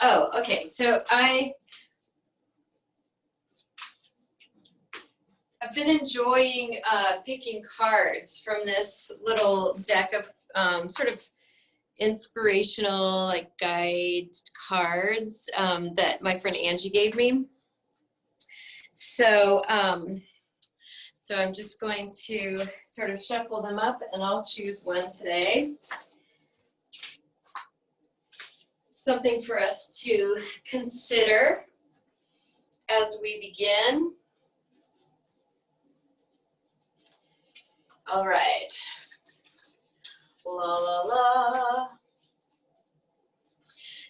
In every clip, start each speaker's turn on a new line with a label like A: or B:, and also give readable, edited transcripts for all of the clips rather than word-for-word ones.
A: Oh, okay. So I've been enjoying picking cards from this little deck of sort of inspirational, like, guide cards that my friend Angie gave me. So so I'm just going to sort of shuffle them up, and I'll choose one today. Something for us to consider as we begin. All right. La la la.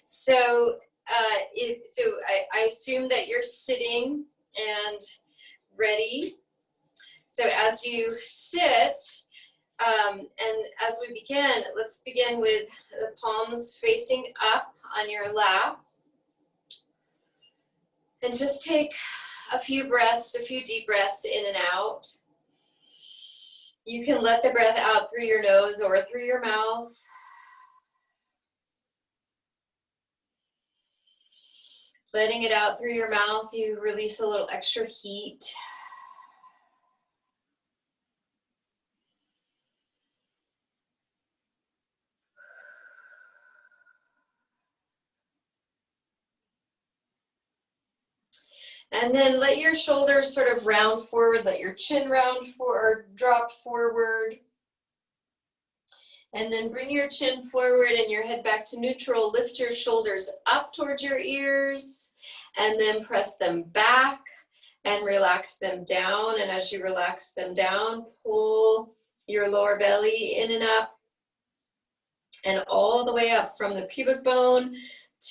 A: So I assume that you're sitting and ready. So as you sit, and as we begin, let's begin with the palms facing up on your lap. And just take a few breaths, a few deep breaths in and out. You can let the breath out through your nose or through your mouth. Letting it out through your mouth, you release a little extra heat. And then let your shoulders sort of round forward, let your chin round forward, drop forward. And then bring your chin forward and your head back to neutral. Lift your shoulders up towards your ears and then press them back and relax them down. And as you relax them down, pull your lower belly in and up and all the way up from the pubic bone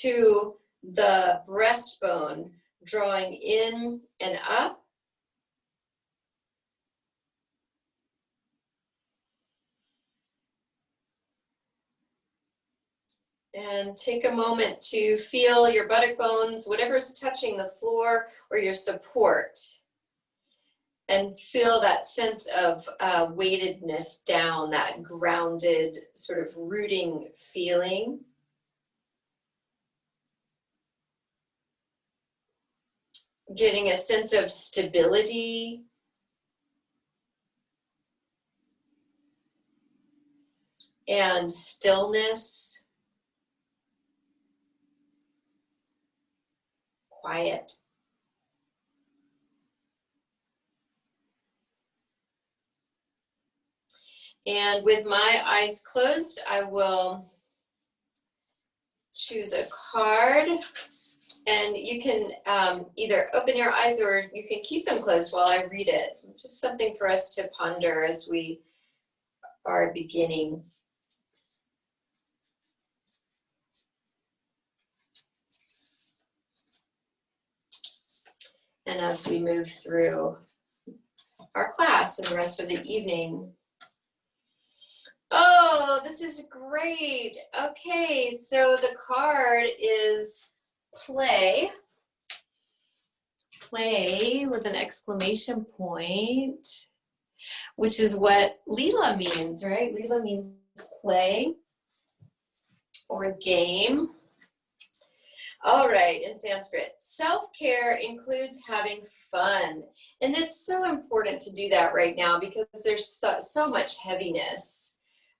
A: to the breastbone, drawing in and up. And take a moment to feel your buttock bones, whatever's touching the floor or your support. And feel that sense of weightedness down, that grounded sort of rooting feeling. Getting a sense of stability. And stillness. Quiet. And with my eyes closed, I will choose a card. And you can either open your eyes or you can keep them closed while I read it. Just something for us to ponder as we are beginning. And as we move through our class and the rest of the evening. Oh, this is great. Okay, so the card is play. Play with an exclamation point, which is what Leela means, right? Leela means play or game. All right, in Sanskrit, self-care includes having fun. And it's so important to do that right now because there's so much heaviness,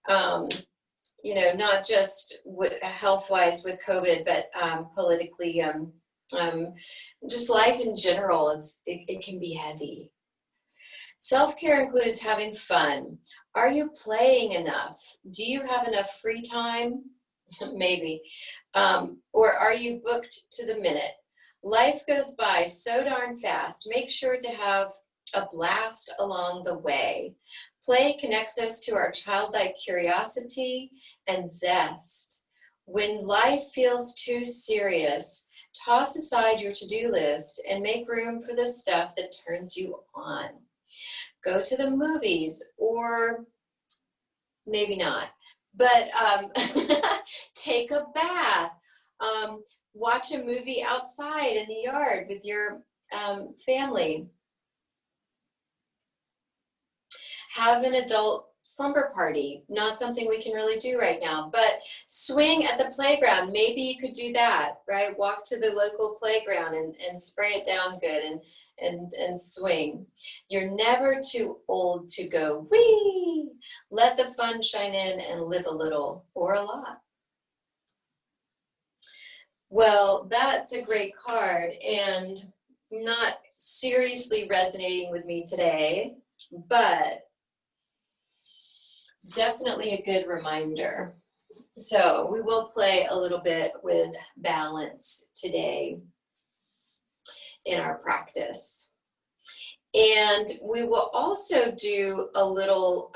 A: you know, not just health-wise with COVID, but politically, just life in general, it can be heavy. Self-care includes having fun. Are you playing enough? Do you have enough free time? Maybe. Or are you booked to the minute? Life goes by so darn fast. Make sure to have a blast along the way. Play connects us to our childlike curiosity and zest. When life feels too serious, toss aside your to-do list and make room for the stuff that turns you on. Go to the movies, or maybe not. But take a bath, watch a movie outside in the yard with your family. Have an adult slumber party, not something we can really do right now, but swing at the playground, maybe you could do that, right? Walk to the local playground and spray it down good and swing. You're never too old to go, wee! Let the fun shine in and live a little or a lot. Well, that's a great card and not seriously resonating with me today, but definitely a good reminder. So we will play a little bit with balance today in our practice. And we will also do a little,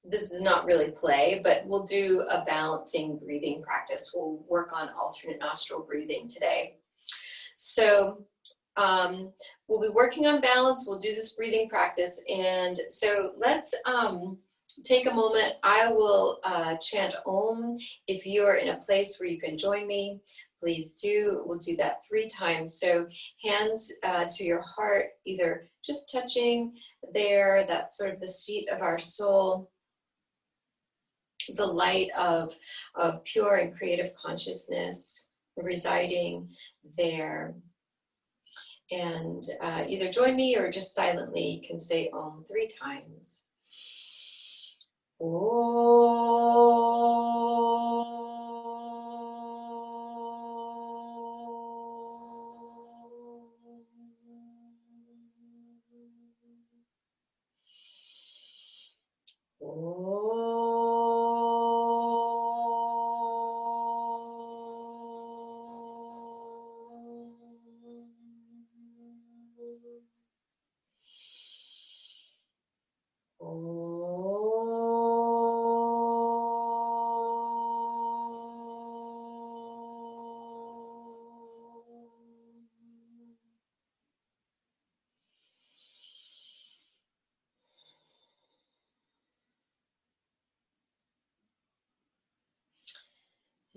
A: this is not really play, but we'll do a balancing breathing practice. We'll work on alternate nostril breathing today. So we'll be working on balance. We'll do this breathing practice. And so let's take a moment. I will chant Om. If you are in a place where you can join me, please do. We'll do that 3 times. So hands to your heart, either just touching there, that's sort of the seat of our soul, the light of pure and creative consciousness residing there. And either join me or just silently can say Om 3 times.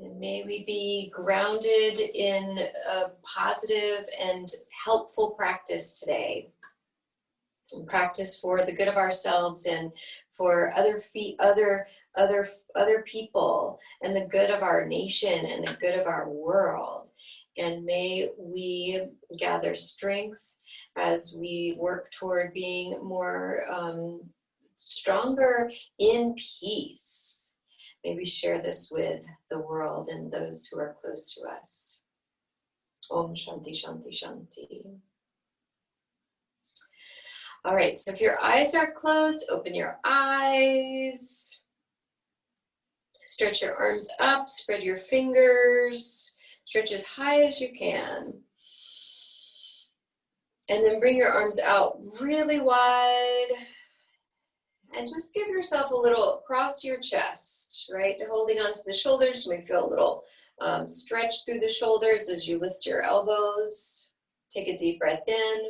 A: And may we be grounded in a positive and helpful practice today. And practice for the good of ourselves and for other people and the good of our nation and the good of our world. And may we gather strength as we work toward being more stronger in peace. May we share this with the world and those who are close to us. Om Shanti Shanti Shanti. All right, so if your eyes are closed, open your eyes. Stretch your arms up, spread your fingers, stretch as high as you can. And then bring your arms out really wide. And just give yourself a little across your chest, right? Holding onto the shoulders. You may feel a little stretch through the shoulders as you lift your elbows. Take a deep breath in.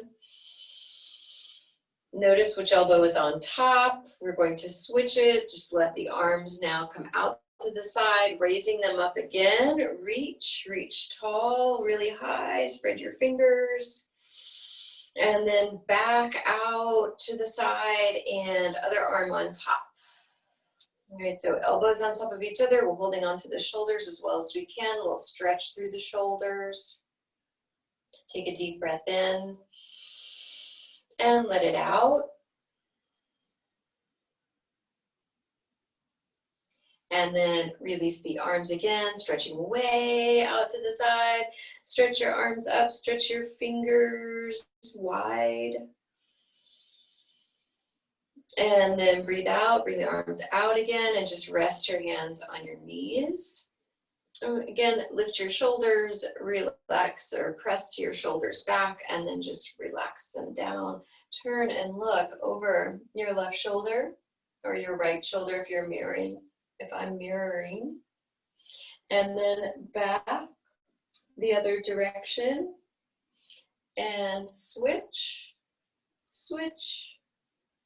A: Notice which elbow is on top. We're going to switch it. Just let the arms now come out to the side, raising them up again. Reach tall, really high. Spread your fingers. And then back out to the side and other arm on top. All right, so elbows on top of each other. We're holding onto the shoulders as well as we can. A little stretch through the shoulders. Take a deep breath in and let it out. And then release the arms again, stretching way out to the side. Stretch your arms up, stretch your fingers wide. And then breathe out, bring the arms out again, and just rest your hands on your knees. Again, lift your shoulders, relax or press your shoulders back, and then just relax them down. Turn and look over your left shoulder or your right shoulder if you're mirroring. If I'm mirroring, and then back the other direction, and switch, switch,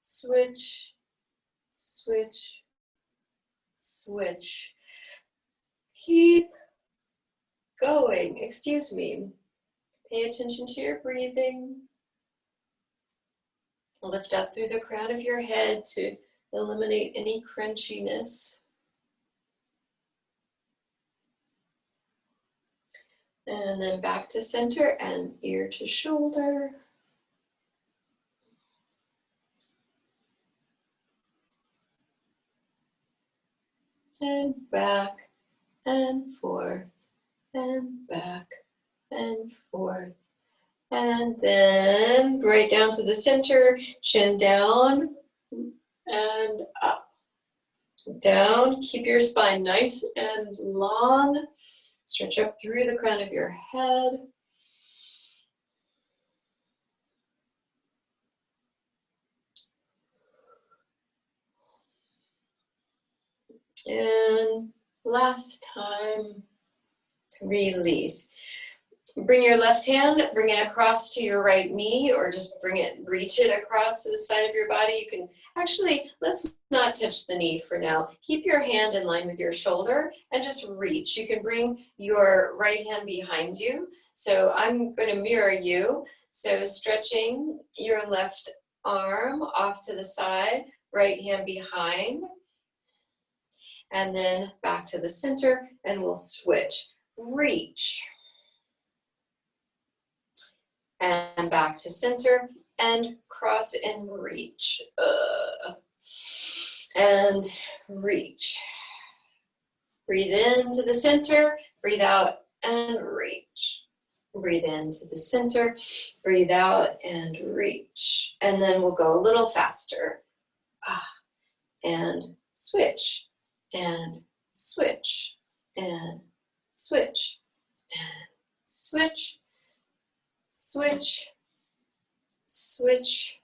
A: switch, switch, switch. Keep going, excuse me. Pay attention to your breathing. Lift up through the crown of your head to eliminate any crunchiness. And then back to center and ear to shoulder. And back and forth and back and forth. And then right down to the center, chin down and up. Down, keep your spine nice and long. Stretch up through the crown of your head. And last time, release. Bring your left hand, bring it across to your right knee, or just reach it across to the side of your body. You can actually, let's not touch the knee for now. Keep your hand in line with your shoulder and just reach. You can bring your right hand behind you. So I'm going to mirror you. So stretching your left arm off to the side, right hand behind, and then back to the center, and we'll switch. Reach. And back to center, and cross and reach. And reach. Breathe into the center, breathe out and reach. Breathe into the center, breathe out and reach. And then we'll go a little faster. And switch, and switch, and switch, and switch. Switch, switch,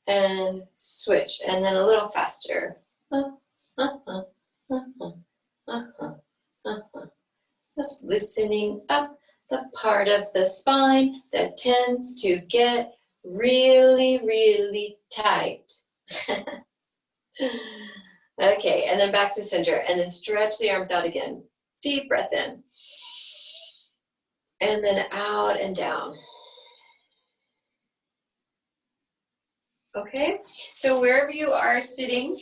A: and switch. And then a little faster. Just loosening up the part of the spine that tends to get really, really tight. Okay, and then back to center. And then stretch the arms out again. Deep breath in. And then out and down. Okay, so wherever you are sitting,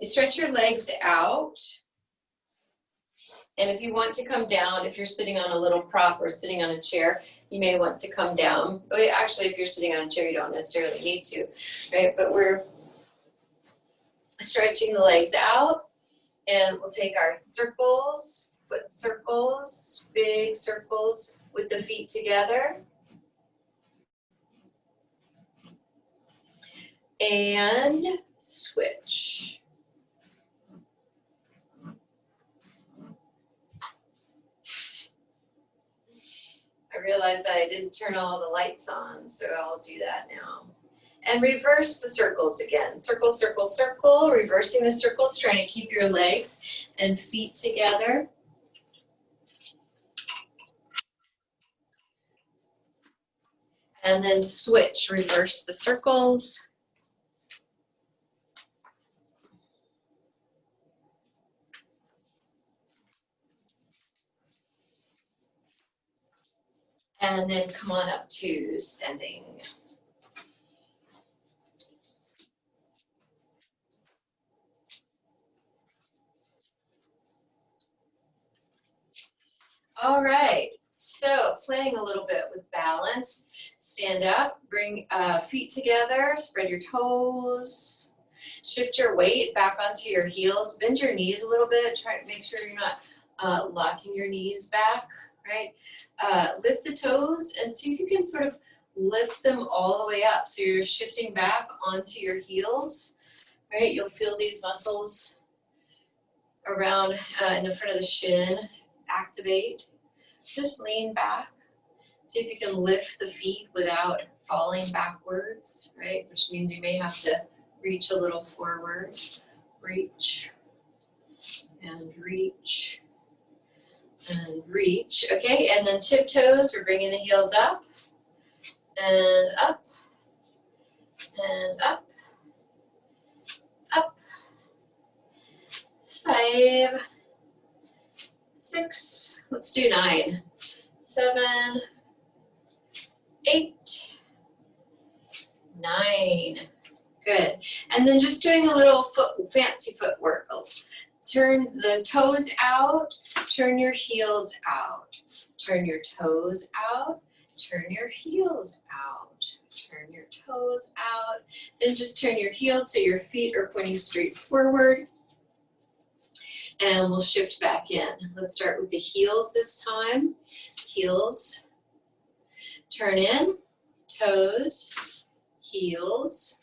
A: stretch your legs out. And if you want to come down, if you're sitting on a little prop or sitting on a chair, you may want to come down. But actually, if you're sitting on a chair, you don't necessarily need to, right? But we're stretching the legs out, and we'll take our circles, foot circles, big circles with the feet together. And switch. I realized I didn't turn all the lights on, so I'll do that now. And reverse the circles again. Circle, circle, circle. Reversing the circles, trying to keep your legs and feet together. And then switch. Reverse the circles. And then come on up to standing. All right, so playing a little bit with balance. Stand up, bring feet together, spread your toes. Shift your weight back onto your heels. Bend your knees a little bit. Try to make sure you're not locking your knees back, right? Lift the toes and see if you can sort of lift them all the way up. So you're shifting back onto your heels, right? You'll feel these muscles around in the front of the shin activate. Just lean back. See if you can lift the feet without falling backwards, right? Which means you may have to reach a little forward. Reach and reach and reach. Okay, and then tiptoes. We're bringing the heels up and up and up, up. 5, 6, let's do 9, 7, 8, 9. Good. And then just doing a little fancy footwork. Turn the toes out, turn your heels out. Turn your toes out, turn your heels out. Turn your toes out. Then just turn your heels so your feet are pointing straight forward. And we'll shift back in. Let's start with the heels this time. Heels, turn in, toes, heels,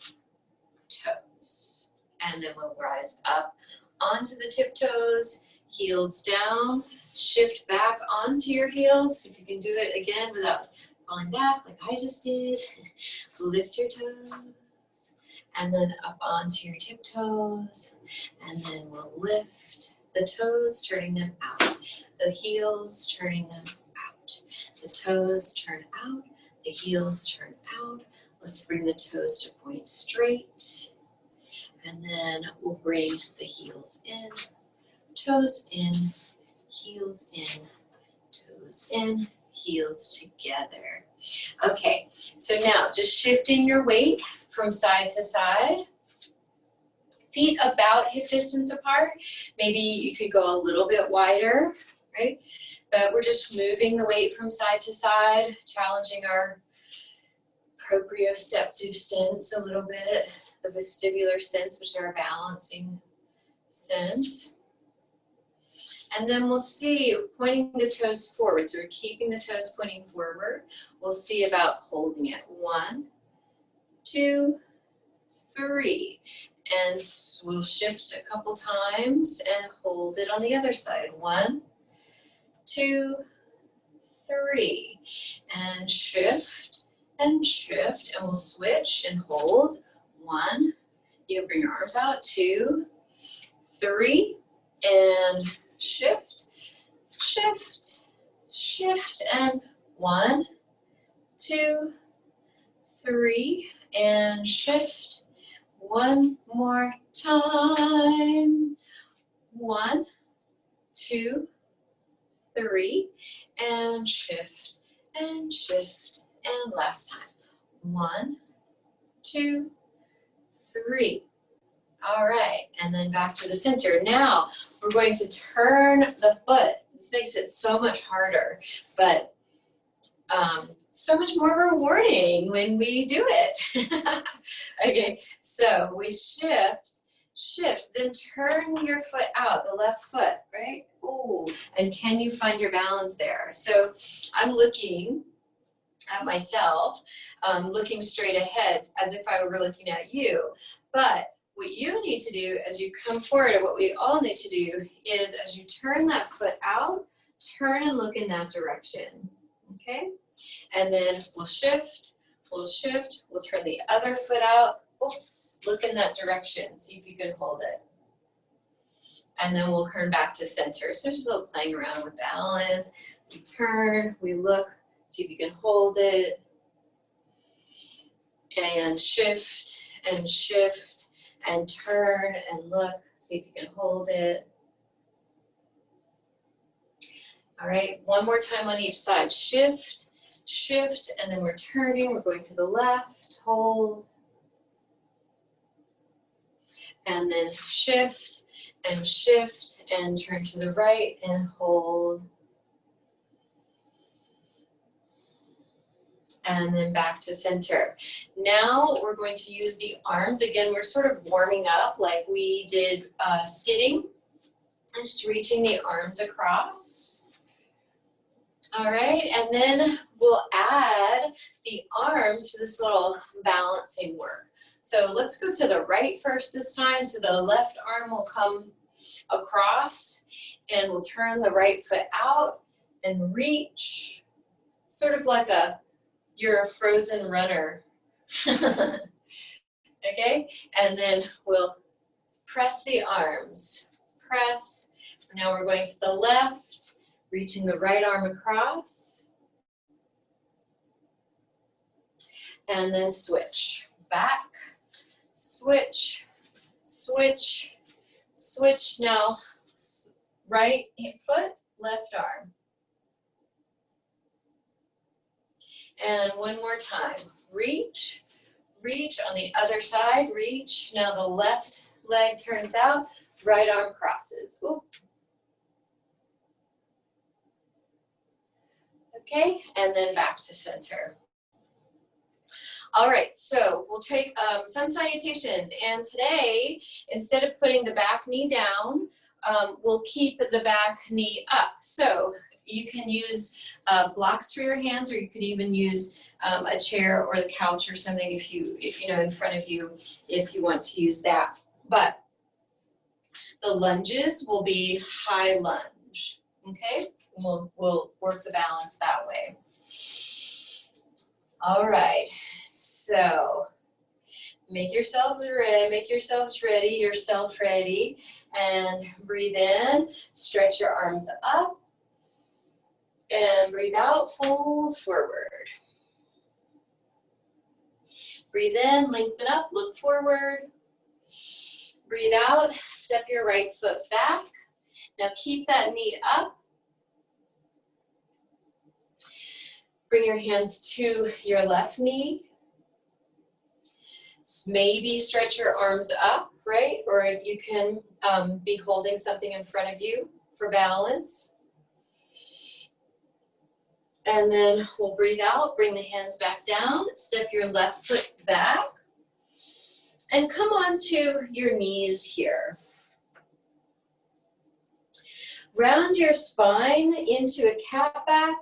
A: toes. And then we'll rise up onto the tiptoes, heels down, shift back onto your heels. So if you can do it again without falling back like I just did. Lift your toes and then up onto your tiptoes. And then we'll lift the toes, turning them out. The heels, turning them out. The toes turn out, the heels turn out. Let's bring the toes to point straight. And then we'll bring the heels in, toes in, heels in, toes in, heels together. Okay, so now just shifting your weight from side to side. Feet about hip distance apart. Maybe you could go a little bit wider, right? But we're just moving the weight from side to side, challenging our proprioceptive sense a little bit, the vestibular sense, which is our balancing sense. And then we'll see, pointing the toes forward. So we're keeping the toes pointing forward. We'll see about holding it. 1, 2, 3. And we'll shift a couple times and hold it on the other side. 1, 2, 3. And shift, and we'll switch and hold. 1, you can bring your arms out. 2, 3, and shift, shift, shift, and 1, 2, 3, and shift. One more time. 1, 2, 3, and shift, and shift, and last time. 1, 2, 3. All right, and then back to the center. Now we're going to turn the foot. This makes it so much harder, but so much more rewarding when we do it. Okay, so we shift, then turn your foot out, the left foot, right? Ooh, and can you find your balance there? So I'm looking at myself, looking straight ahead as if I were looking at you. But what you need to do as you come forward, and what we all need to do, is as you turn that foot out, turn and look in that direction, okay? And then we'll shift, we'll turn the other foot out. Oops, look in that direction, see if you can hold it. And then we'll turn back to center. So just a little playing around with balance. We turn, we look, see if you can hold it. And shift, and turn and look, see if you can hold it. All right, one more time on each side. Shift, and then we're turning, we're going to the left, hold. And then shift, and turn to the right and hold. And then back to center. Now we're going to use the arms. Again, we're sort of warming up like we did sitting. And just reaching the arms across. All right, and then we'll add the arms to this little balancing work. So let's go to the right first this time. So the left arm will come across and we'll turn the right foot out and reach, sort of like you're a frozen runner. Okay, and then we'll press the arms, press. Now we're going to the left, reaching the right arm across. And then switch, back, switch, switch, switch. Now right foot, left arm. And one more time, reach, reach. On the other side, reach. Now the left leg turns out, right arm crosses. Ooh. Okay, and then back to center. All right, so we'll take sun salutations, and today, instead of putting the back knee down, we'll keep the back knee up. So you can use blocks for your hands, or you could even use a chair or the couch or something if you know in front of you, if you want to use that. But the lunges will be high lunge, okay? We'll work the balance that way. All right, so make yourselves ready, and breathe in, stretch your arms up, and breathe out, fold forward. Breathe in, lengthen up, look forward. Breathe out, step your right foot back. Now keep that knee up. Bring your hands to your left knee. Maybe stretch your arms up, right? Or you can be holding something in front of you for balance. And then we'll breathe out, bring the hands back down, step your left foot back, and come on to your knees here. Round your spine into a cat back.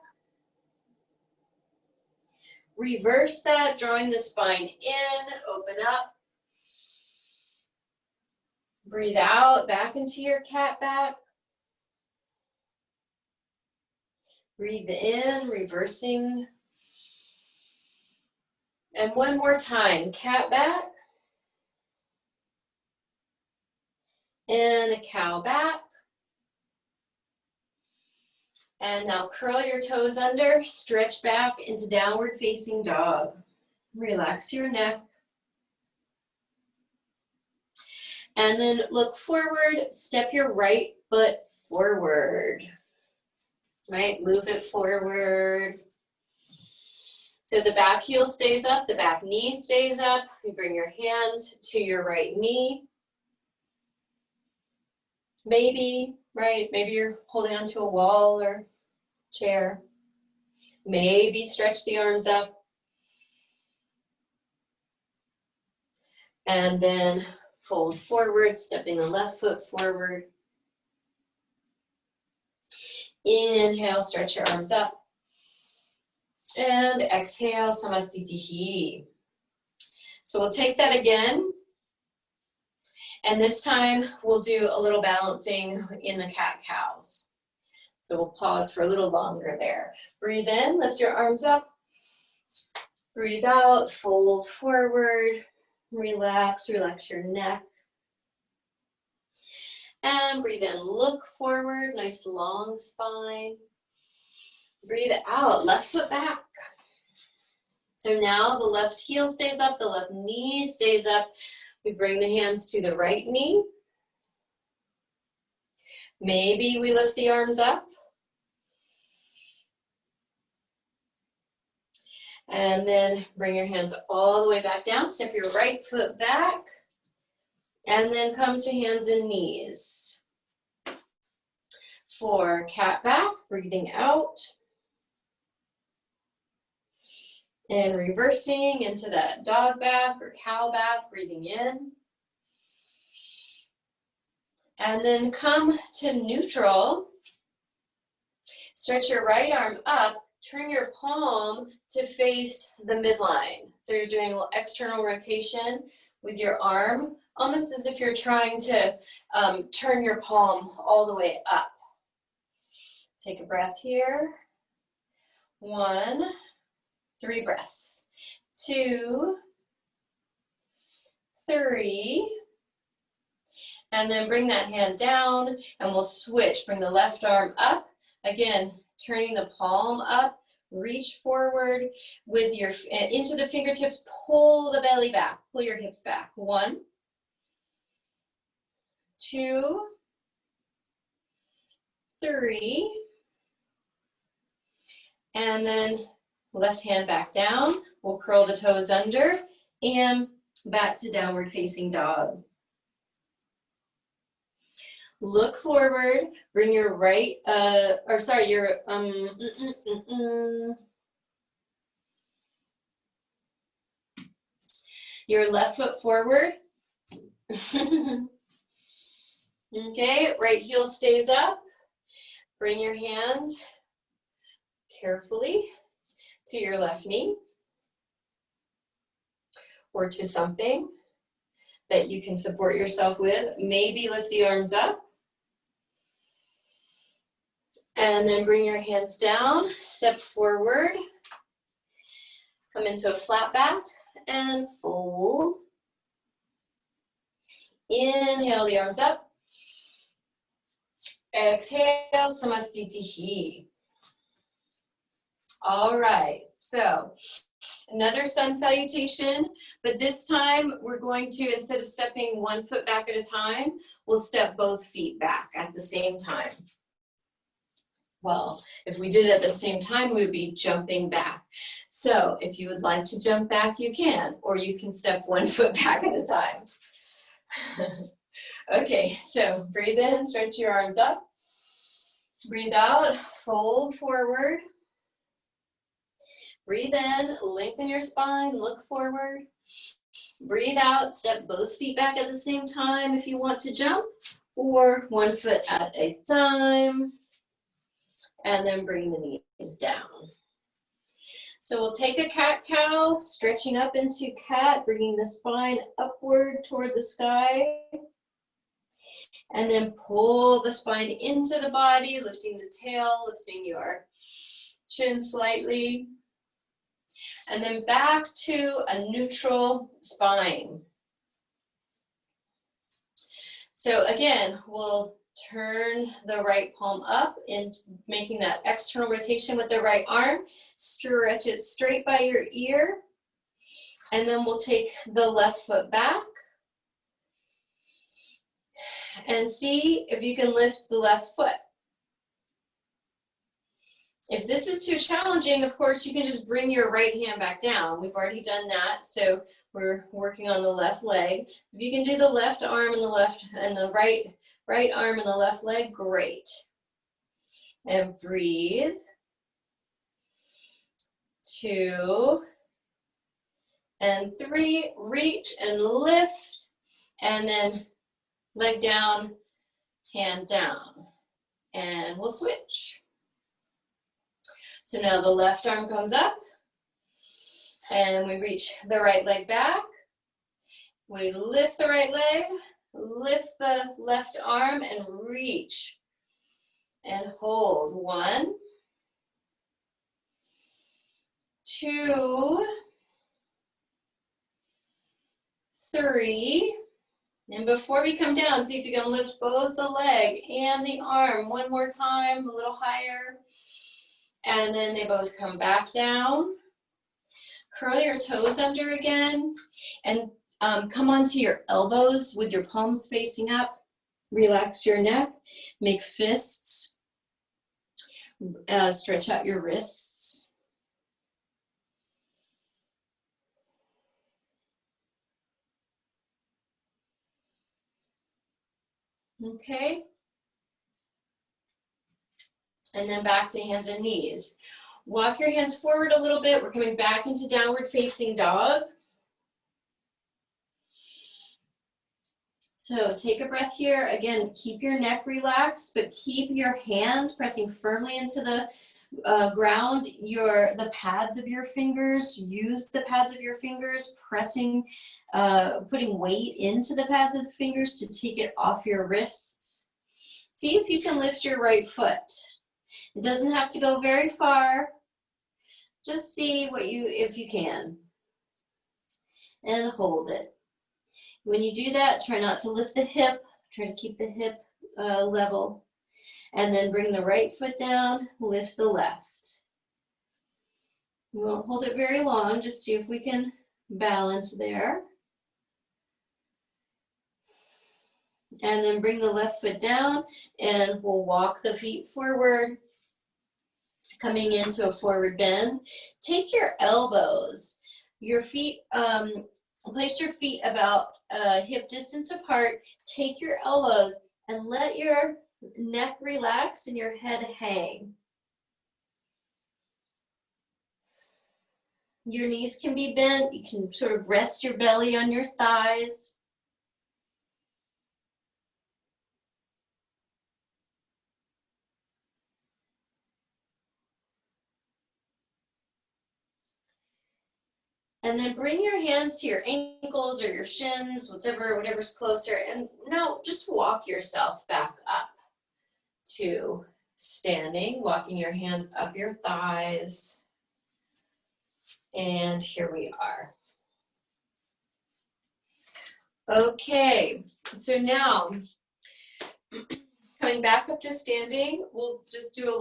A: Reverse that, drawing the spine in, open up. Breathe out, back into your cat back. Breathe in, reversing. And one more time, cat back. And a cow back. And now curl your toes under, stretch back into downward facing dog. Relax your neck. And then look forward, step your right foot forward. Right, move it forward. So the back heel stays up, the back knee stays up. You bring your hands to your right knee. Maybe, right, maybe you're holding onto a wall or chair. Maybe stretch the arms up. And then fold forward, stepping the left foot forward. Inhale, stretch your arms up. And exhale, Samastitihi. So we'll take that again. And this time we'll do a little balancing in the cat-cows. So we'll pause for a little longer there. Breathe in, lift your arms up. Breathe out, fold forward. Relax, relax your neck. And breathe in, look forward, nice long spine. Breathe out, left foot back. So now the left heel stays up, the left knee stays up. We bring the hands to the right knee. Maybe we lift the arms up. And then bring your hands all the way back down. Step your right foot back. And then come to hands and knees. For cat back, breathing out. And reversing into that dog back or cow back, breathing in. And then come to neutral. Stretch your right arm up. Turn your palm to face the midline. So you're doing a little external rotation with your arm, almost as if you're trying to turn your palm all the way up. Take a breath here. 1, 3 breaths. 2, 3. And then bring that hand down and we'll switch. Bring the left arm up. Again, turning the palm up. Reach forward with your, into the fingertips. Pull the belly back. Pull your hips back. 1, 2, 3. And then left hand back down. We'll curl the toes under. and back to downward facing dog. Look forward, bring your right, your left foot forward. Okay, right heel stays up. Bring your hands carefully to your left knee or to something that you can support yourself with. Maybe lift the arms up. And then bring your hands down, step forward, come into a flat back and fold. Inhale the arms up. Exhale, Samastitihi. All right, so another sun salutation, but this time we're going to, instead of stepping one foot back at a time, we'll step both feet back at the same time. Well, if we did it at the same time, we would be jumping back. So if you would like to jump back, you can, or you can step one foot back at a time. Okay, so breathe in, stretch your arms up. Breathe out, fold forward. Breathe in, lengthen your spine, look forward. Breathe out, step both feet back at the same time if you want to jump, or one foot at a time. And then bring the knees down. So we'll take a cat-cow, stretching up into cat, bringing the spine upward toward the sky. And then pull the spine into the body, lifting the tail, lifting your chin slightly. And then back to a neutral spine. So again, we'll turn the right palm up and making that external rotation with the right arm. Stretch it straight by your ear. And then we'll take the left foot back. And see if you can lift the left foot. If this is too challenging, of course, you can just bring your right hand back down. We've already done that, so we're working on the left leg. If you can do the left arm and the right arm and the left leg, great. And breathe. 2 and 3, reach and lift, and then leg down, hand down, and we'll switch. So now the left arm comes up, and we reach the right leg back. We lift the right leg, lift the left arm, and reach, and hold. 1, 2, 3, and before we come down, see if you can lift both the leg and the arm one more time, a little higher, and then they both come back down. Curl your toes under again, and come onto your elbows with your palms facing up. Relax your neck, make fists, stretch out your wrists. Okay. And then back to hands and knees. Walk your hands forward a little bit. We're coming back into downward facing dog. So take a breath here. Again, keep your neck relaxed, but keep your hands pressing firmly into the ground. The pads of your fingers, use the pads of your fingers, pressing, putting weight into the pads of the fingers to take it off your wrists. See if you can lift your right foot. It doesn't have to go very far. Just see if you can. And hold it. When you do that, try not to lift the hip. Try to keep the hip level. And then bring the right foot down, lift the left. We won't hold it very long, just see if we can balance there. And then bring the left foot down, and we'll walk the feet forward, coming into a forward bend. Take your elbows, your feet Place your feet about hip distance apart. Take your elbows and let your neck relax and your head hang. Your knees can be bent. You can sort of rest your belly on your thighs. And then bring your hands to your ankles or your shins, whatever's closer. And now just walk yourself back up to standing, walking your hands up your thighs. And here we are. Okay, so now coming back up to standing, we'll just do a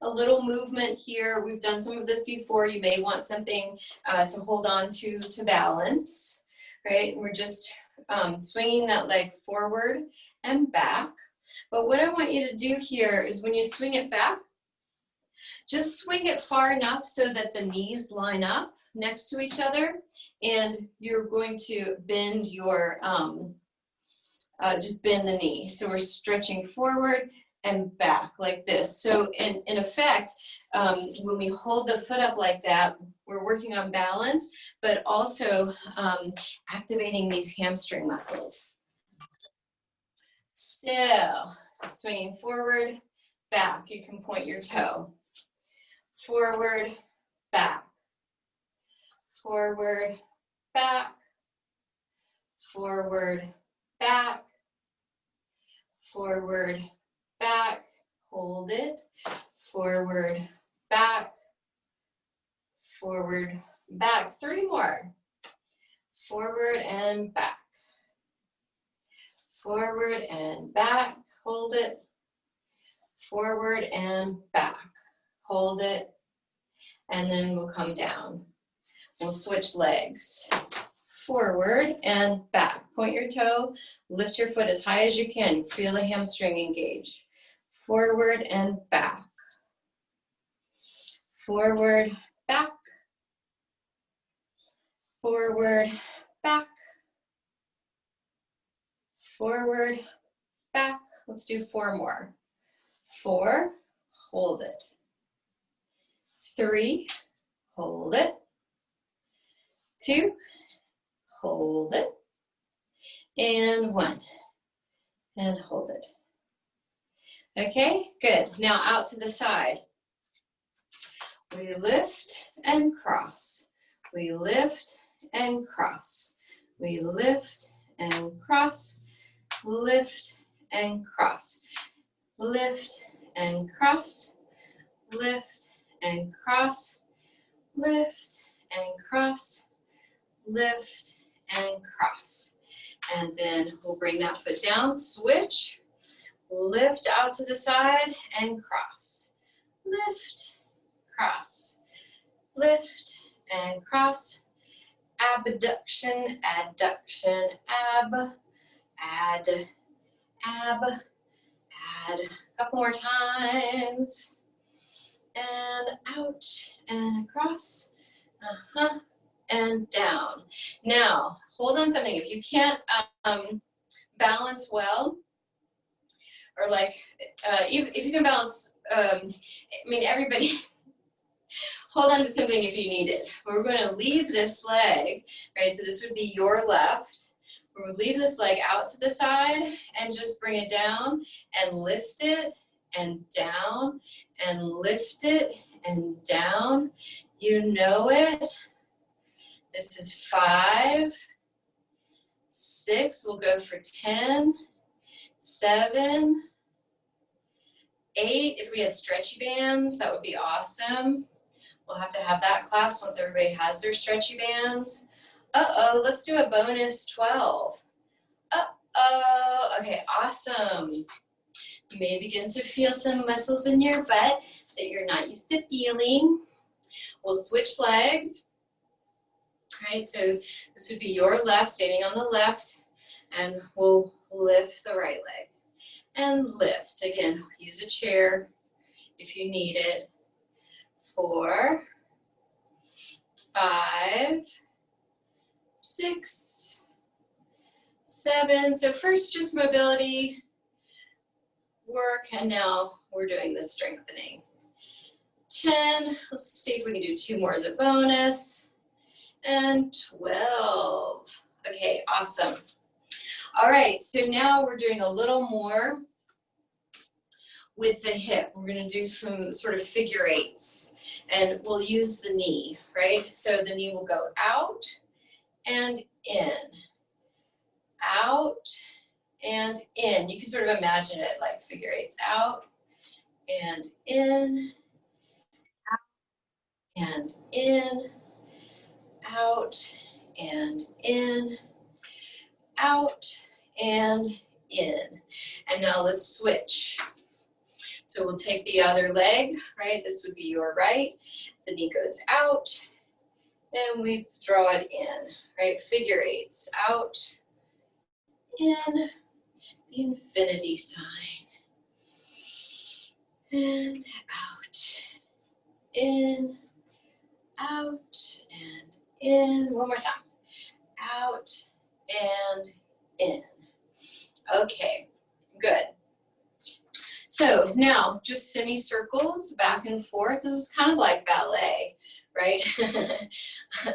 A: little movement here. We've done some of this before. You may want something to hold on to balance, right? We're just swinging that leg forward and back. But what I want you to do here is when you swing it back, just swing it far enough so that the knees line up next to each other, and you're going to bend your, just bend the knee. So we're stretching forward and back like this. So in effect, when we hold the foot up like that, we're working on balance, but also activating these hamstring muscles. Still, swinging forward, back. You can point your toe. Forward, back. Forward, back. Forward, back. Forward, back. Hold it. Forward, back. Forward, back. 3 more. Forward and back. Forward and back. Hold it. Forward and back. Hold it. And then we'll come down. We'll switch legs. Forward and back. Point your toe. Lift your foot as high as you can. Feel the hamstring engage. Forward and back. Forward, back. Forward, back. Forward, back. Let's do 4 more. 4, hold it. 3, hold it. 2, hold it. And 1, and hold it. Okay, good. Now out to the side. We lift and cross. We lift and cross. We lift and cross. Lift and cross. Lift and cross. Lift and cross. Lift and cross. Lift and cross. And then we'll bring that foot down, switch, lift out to the side and cross. Lift, cross, lift and cross. Abduction, adduction, ab, add, ab, add. A couple more times. And out and across. And down. Now, hold on something. If you can't balance well, or like, if you can balance, I mean, everybody, hold on to something if you need it. We're going to leave this leg, right? So this would be your left. We're going to leave this leg out to the side and just bring it down and lift it and down and lift it and down. You know it. This is 5, 6, we'll go for 10, 7, 8. If we had stretchy bands, that would be awesome. We'll have to have that class once everybody has their stretchy bands. Uh-oh, let's do a bonus 12. Uh-oh, okay, awesome. You may begin to feel some muscles in your butt that you're not used to feeling. We'll switch legs. Right, so this would be your left, standing on the left, and we'll lift the right leg. And lift. Again, use a chair if you need it. 4, 5, 6, 7. So first just mobility work, and now we're doing the strengthening. 10, let's see if we can do 2 more as a bonus, and 12. Okay, awesome. All right, so now we're doing a little more with the hip. We're gonna do some sort of figure eights, and we'll use the knee, right? So the knee will go out and in, out and in. You can sort of imagine it like figure eights, out and in, out and in, out and in, out and in. And now let's switch. So we'll take the other leg, right? This would be your right. The knee goes out and we draw it in, right? Figure eights, out, in, the infinity sign, and out, in, out, and in. One more time. Out and in. Okay, good. So now just semicircles back and forth. This is kind of like ballet, right?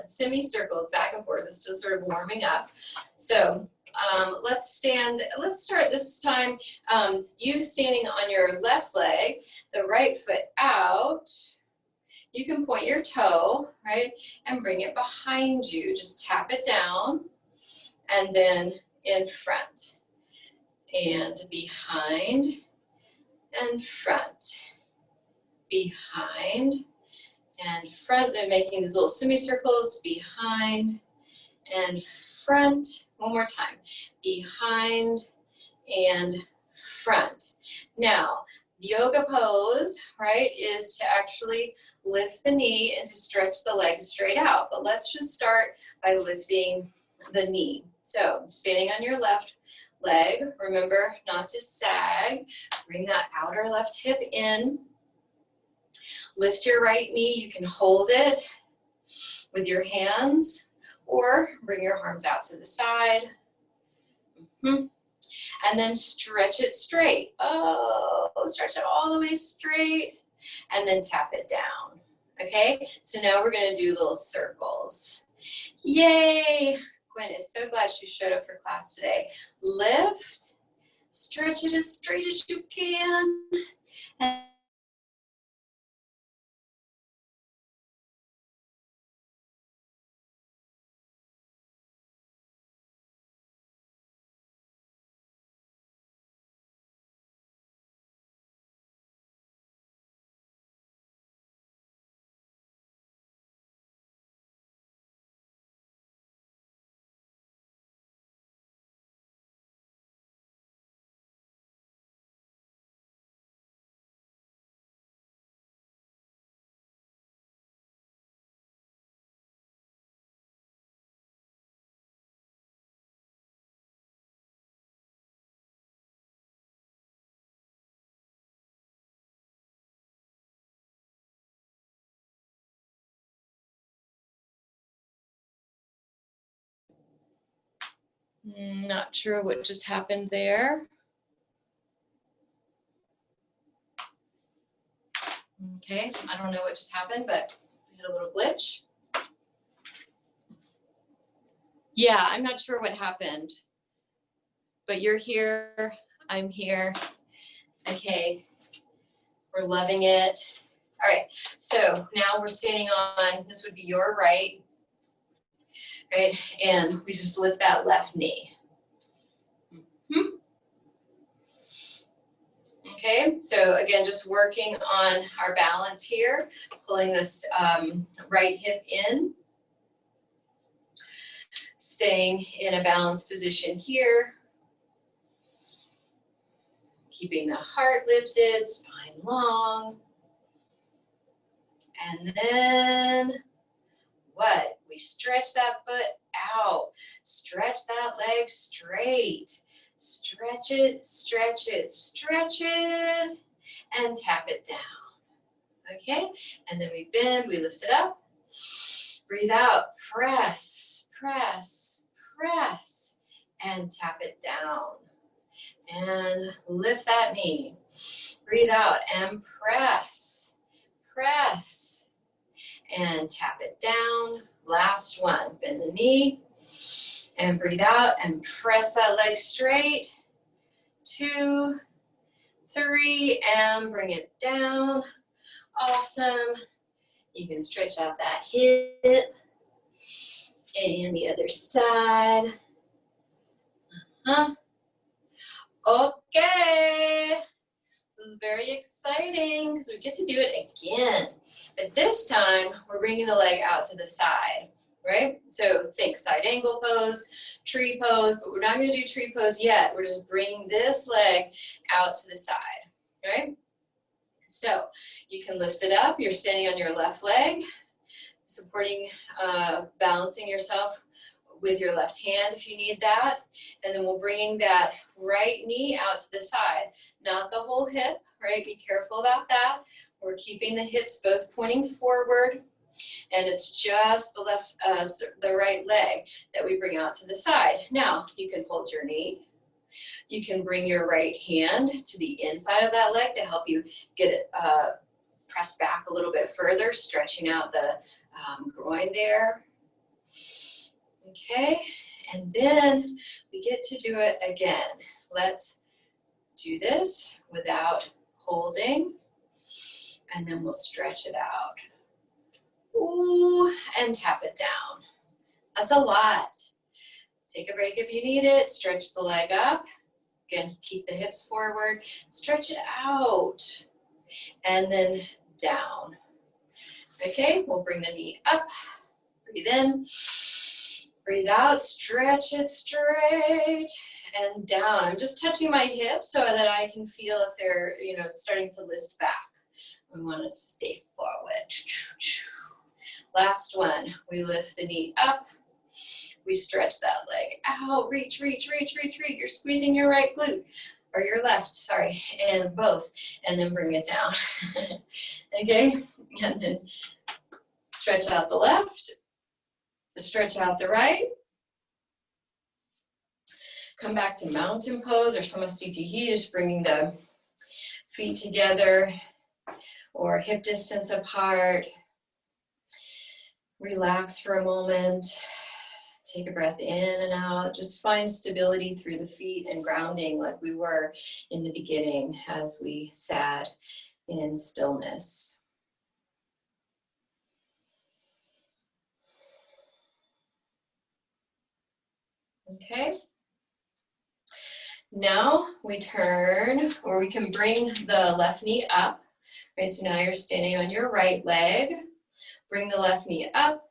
A: Semicircles back and forth. It's still sort of warming up. So let's start this time, you standing on your left leg, the right foot out. You can point your toe, right, and bring it behind you. Just tap it down and then in front and behind and front, behind and front. They're making these little semicircles, behind and front. One more time, behind and front. Now, yoga pose, right, is to actually lift the knee and to stretch the leg straight out. But let's just start by lifting the knee. So standing on your left leg, remember not to sag. Bring that outer left hip in. Lift your right knee. You can hold it with your hands or bring your arms out to the side. And then stretch it straight. Oh, stretch it all the way straight and then tap it down. Okay, so now we're going to do little circles. Yay! Gwen is so glad she showed up for class today. Lift, stretch it as straight as you can. And not sure what just happened there. Okay, I don't know what just happened, but we had a little glitch. Yeah, I'm not sure what happened, but you're here, I'm here. Okay, we're loving it. All right, so now we're standing on, this would be your right, right? And we just lift that left knee. Okay, so again, just working on our balance here, pulling this right hip in, staying in a balanced position here, keeping the heart lifted, spine long, and then what? We stretch that foot out, stretch that leg straight, stretch it, stretch it, stretch it, and tap it down. Okay, and then we bend, we lift it up, breathe out, press, press, press, and tap it down. And lift that knee. Breathe out and press, press, and tap it down. Last one, bend the knee, and breathe out and press that leg straight. 2, 3, and bring it down. Awesome. You can stretch out that hip. And the other side. Okay. This is very exciting because we get to do it again. But this time, we're bringing the leg out to the side, right? So think side angle pose, tree pose, but we're not going to do tree pose yet. We're just bringing this leg out to the side, right? So you can lift it up. You're standing on your left leg, supporting, balancing yourself with your left hand if you need that. And then we're bringing that right knee out to the side, not the whole hip, right? Be careful about that. We're keeping the hips both pointing forward, and it's just the right leg that we bring out to the side. Now, you can hold your knee. You can bring your right hand to the inside of that leg to help you get it pressed back a little bit further, stretching out the groin there. Okay, and then we get to do it again. Let's do this without holding, and then we'll stretch it out. Ooh, and tap it down. That's a lot. Take a break if you need it. Stretch the leg up. Again, keep the hips forward. Stretch it out, and then down. Okay, we'll bring the knee up. Breathe in. Breathe out, stretch it straight and down. I'm just touching my hips so that I can feel if they're, it's starting to lift back. We want to stay forward. Last one, we lift the knee up. We stretch that leg out, reach, reach, reach, reach, reach. You're squeezing your right glute, or your left, sorry, and both, and then bring it down. Okay, and then stretch out the left. Stretch out the right. Come back to mountain pose or Samasthiti, just bringing the feet together or hip distance apart. Relax for a moment. Take a breath in and out. Just find stability through the feet and grounding like we were in the beginning as we sat in stillness. Okay, now we turn, or we can bring the left knee up, right? So now you're standing on your right leg. Bring the left knee up,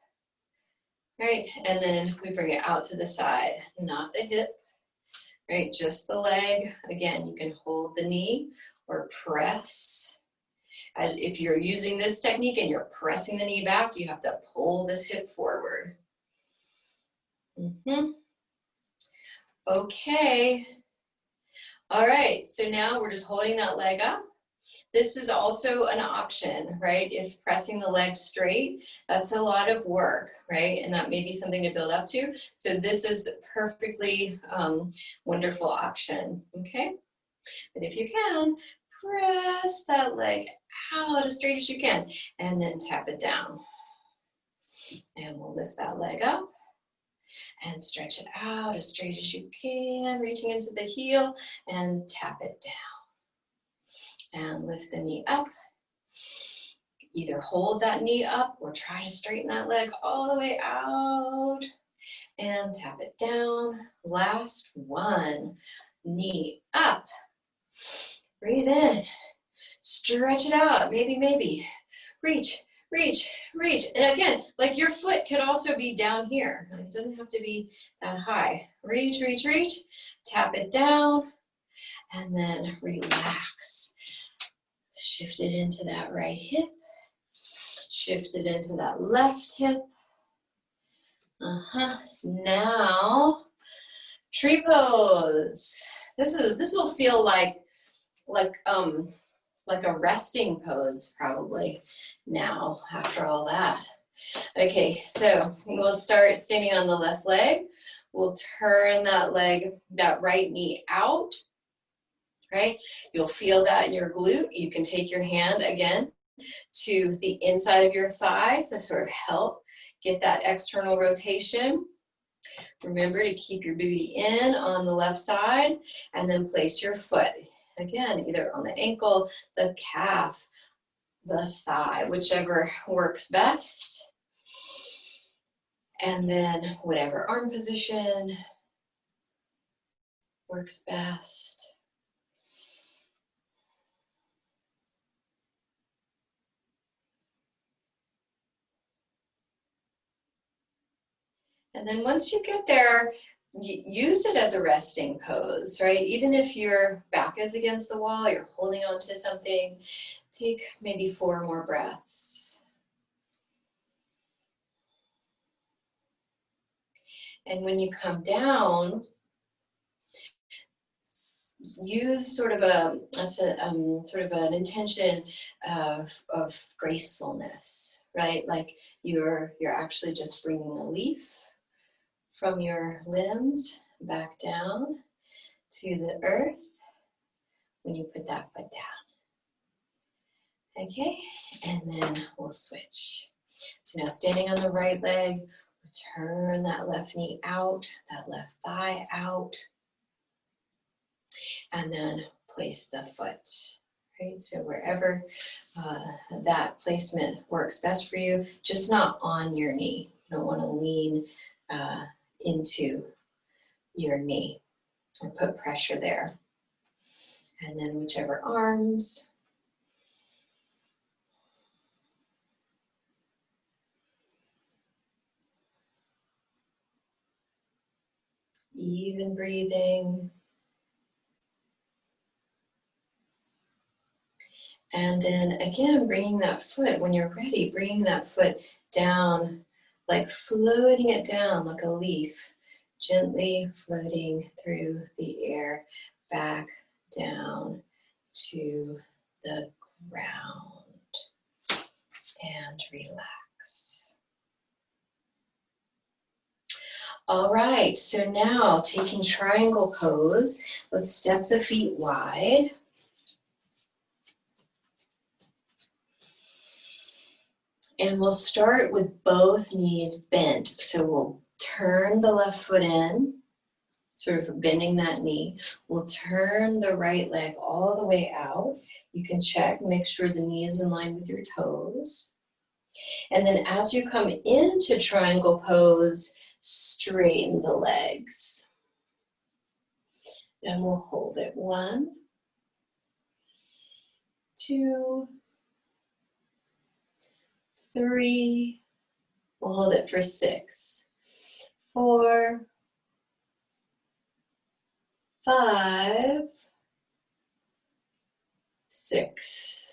A: right? And then we bring it out to the side, not the hip, right? Just the leg. Again, you can hold the knee or press. And if you're using this technique and you're pressing the knee back, you have to pull this hip forward. Okay. All right, so now we're just holding that leg up. This is also an option, right? If pressing the leg straight, that's a lot of work, right? And that may be something to build up to. So this is a perfectly wonderful option, okay? But if you can, press that leg out as straight as you can, and then tap it down. And we'll lift that leg up. And stretch it out as straight as you can, reaching into the heel, and tap it down. And lift the knee up. Either hold that knee up or try to straighten that leg all the way out. And tap it down. Last one. Knee up. Breathe in. Stretch it out. Maybe. Reach. Reach, reach. And again, like your foot could also be down here. It doesn't have to be that high. Reach, reach, reach. Tap it down. And then relax. Shift it into that right hip. Shift it into that left hip. Now, tree pose. This will feel like a resting pose probably now after all that. Okay, so we'll start standing on the left leg. We'll turn that leg, that right knee out, right? You'll feel that in your glute. You can take your hand again to the inside of your thigh to sort of help get that external rotation. Remember to keep your booty in on the left side and then place your foot, again, either on the ankle, the calf, the thigh, whichever works best. And then whatever arm position works best. And then once you get there, use it as a resting pose, right? Even if your back is against the wall, you're holding on to something, take maybe 4 more breaths. And when you come down, use sort of sort of an intention of gracefulness, right? Like you're actually just bringing a leaf from your limbs back down to the earth when you put that foot down. Okay, and then we'll switch. So now standing on the right leg, turn that left knee out, that left thigh out, and then place the foot, right? So wherever that placement works best for you, just not on your knee. You don't want to lean into your knee or put pressure there. And then whichever arms. Even breathing. And then again, bringing that foot, when you're ready, bringing that foot down, like floating it down like a leaf, gently floating through the air, back down to the ground, and relax. All right, so now taking triangle pose, let's step the feet wide. And we'll start with both knees bent. So we'll turn the left foot in, sort of bending that knee. We'll turn the right leg all the way out. You can check, make sure the knee is in line with your toes. And then as you come into triangle pose, straighten the legs. And we'll hold it. 1, 2, 3, we'll hold it for 6, 4, 5, 6.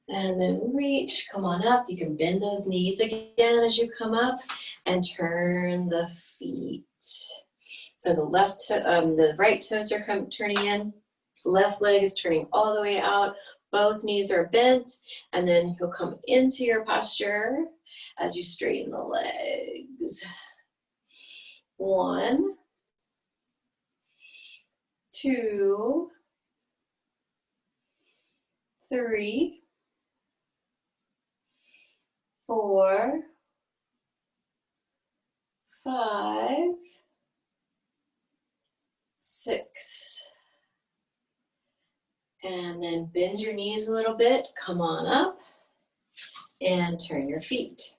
A: And then reach, come on up. You can bend those knees again as you come up and turn the feet. So the right toes are turning in, left leg is turning all the way out. Both knees are bent, and then you'll come into your posture as you straighten the legs. 1, 2, 3, 4, 5, 6. And then bend your knees a little bit, come on up, and turn your feet.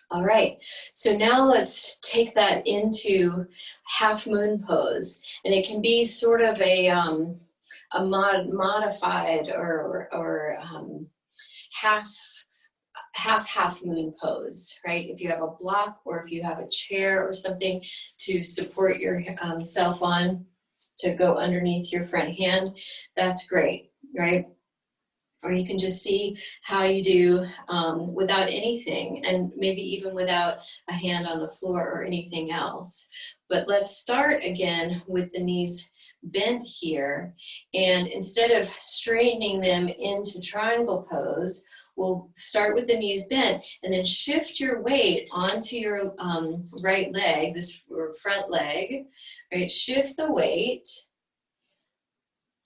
A: All right, so now let's take that into half moon pose. And it can be sort of a modified or half moon pose, right? If you have a block or if you have a chair or something to support yourself on, to go underneath your front hand, that's great, right? Or you can just see how you do without anything, and maybe even without a hand on the floor or anything else. But let's start again with the knees bent here, and instead of straightening them into triangle pose, we'll start with the knees bent and then shift your weight onto your right leg, this front leg, right? Shift the weight,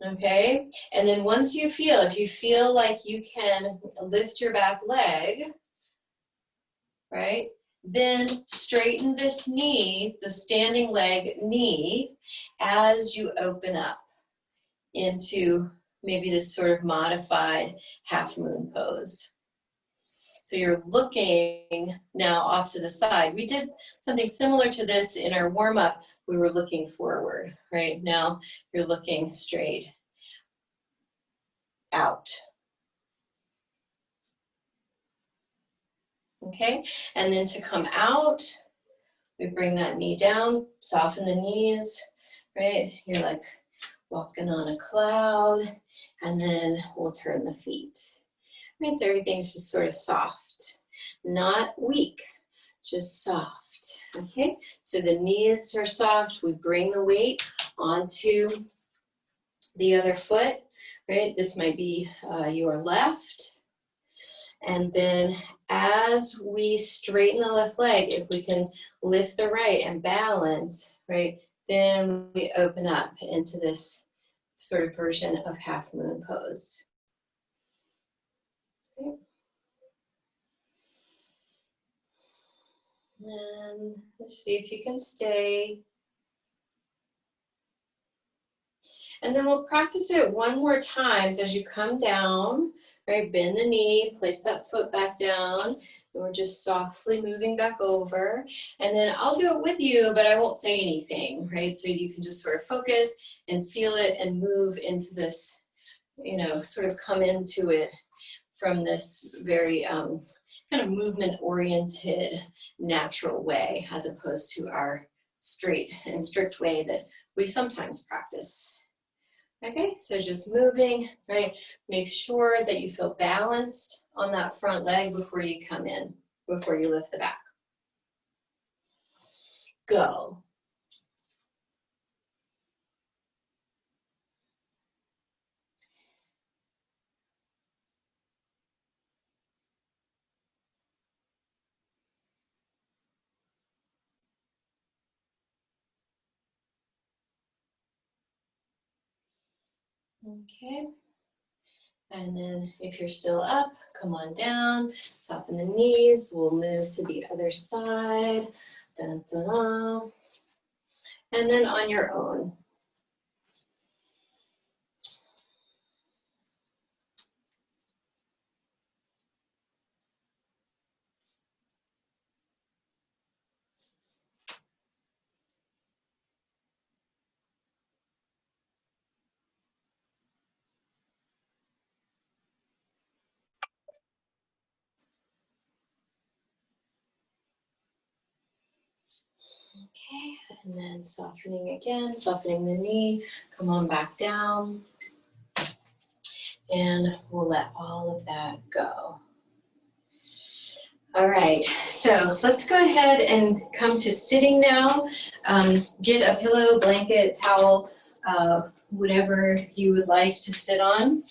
A: okay? And then once you feel, if you feel like you can lift your back leg, right? Then straighten this knee, the standing leg knee, as you open up into maybe this sort of modified half moon pose. So you're looking now off to the side. We did something similar to this in our warm-up. We were looking forward, right? Now you're looking straight out. Okay, and then to come out, we bring that knee down, soften the knees, right? You're like walking on a cloud, and then we'll turn the feet. Right, so everything's just sort of soft, not weak, just soft, okay? So the knees are soft, we bring the weight onto the other foot, right? This might be your left. And then as we straighten the left leg, if we can lift the right and balance, right, then we open up into this sort of version of half moon pose. Okay. And let's see if you can stay. And then we'll practice it one more time. So as you come down, right, bend the knee, place that foot back down, and we're just softly moving back over. And then I'll do it with you, but I won't say anything, right? So you can just sort of focus and feel it and move into this, you know, sort of come into it from this very kind of movement-oriented, natural way, as opposed to our straight and strict way that we sometimes practice. Okay, so just moving, right? Make sure that you feel balanced on that front leg before you come in, before you lift the back. Go. Okay. And then if you're still up, come on down, soften the knees. We'll move to the other side. Dun, dun, dun. And then on your own. Okay, and then softening again, softening the knee, come on back down, and we'll let all of that go. All right, so let's go ahead and come to sitting now. Get a pillow, blanket, towel, whatever you would like to sit on,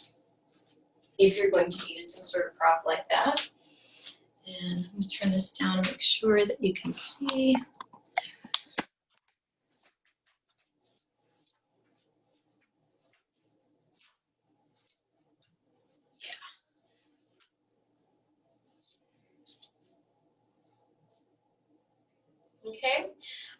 A: if you're going to use some sort of prop like that. And let me turn this down and make sure that you can see. Okay,